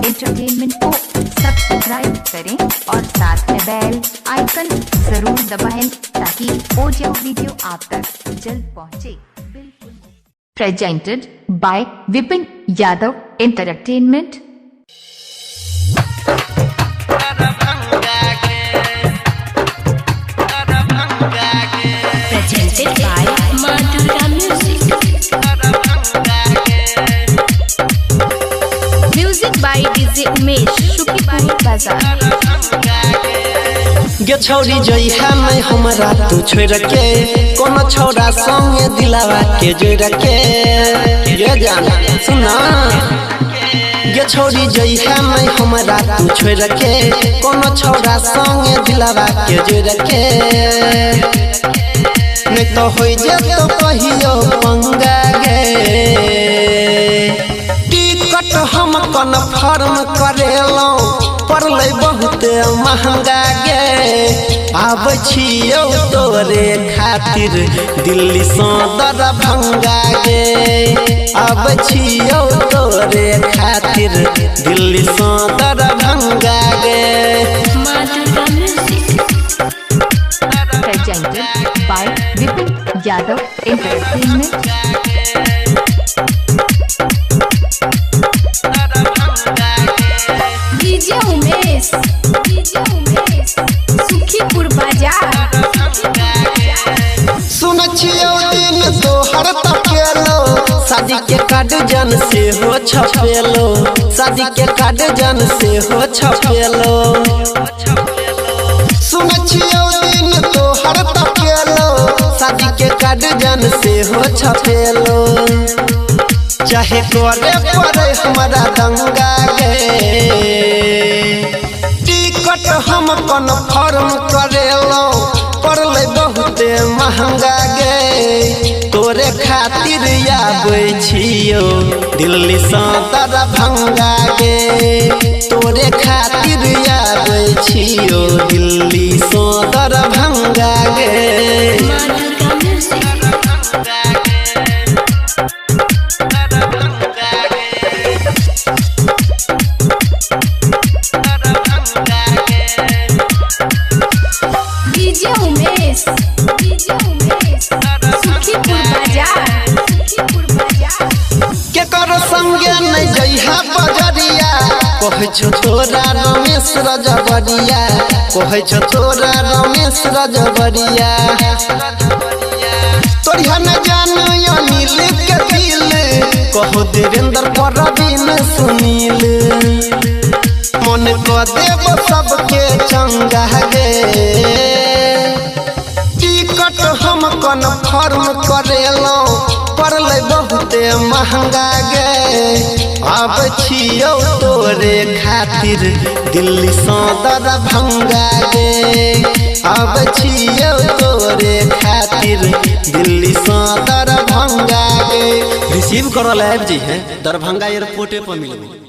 Entertainment को subscribe करें और साथ में बेल आइकन जरूर दबाएं ताकि ऑडियो वीडियो आप तक जल्द पहुंचे। Presented by Vipin Yadav entertainment. Presented by Madhubani Music by DJ Umesh Shukipur Bazaar। गे छौरी जई है मैं हमरा तू छोड़ के कोनो छौरा संगे दिलावा के जोड़ के ये जाना सुना। गे छौरी जई है मैं हमरा तू छोड़ के कोनो छौरा संगे दिलावा के जोड़ के नहीं तो होई जे तो कहियो पंगा गे। टिकट हम कन्फर्म करेलौ पड़लै बहुत महंगा गे। आब छियौ तोरे खातिर दिल्ली से दरभंगा गे। आब छियौ तोरे खातिर दिल्ली से दरभंगा गे। Presented by Bipin Yadav Entertainment। DJ Umesh Shukipur Bazaar। सुन छियौ दिन तोहर तकेलो शादी के कार्ड जन से हो छपेलो। शादी के कार्ड जन से हो छपेलो। सुन छियौ दिन तोहर तकेलो शादी के कार्ड जन से हो छपेलो। चाहे करे पड़े हमारा दंगा गे। टिकट हम कन्फर्म करेलो पड़लै बहुत महंगा गे। तोरे खातिर आबै छियौ दिल्ली से दरभंगा गे। तोरे खातिर आबै छियौ दिल्ली से दरभंगा गे। DJ Umesh Shukipur Bazaar। के करो संगे नहीं जइहा बजरिया कहै छो तोरा रमेश रजबरिया। कहै छो तोरा रमेश रजबरिया। तोरिया न जानो अनिल के दिल कहो देवेंद्र परवीन सुनील। मन को देव सबके चंगा गे। टिकट हम कन्फर्म करेलौ पड़लै बहुत महंगा गे। आब छियौ तोरे खातिर दिल्ली से दरभंगा गे। आब छियौ तोरे खातिर दिल्ली से दरभंगा गे। रिसीव करल आबि जी है दरभंगा एयरपोर्टे पर मिलबे।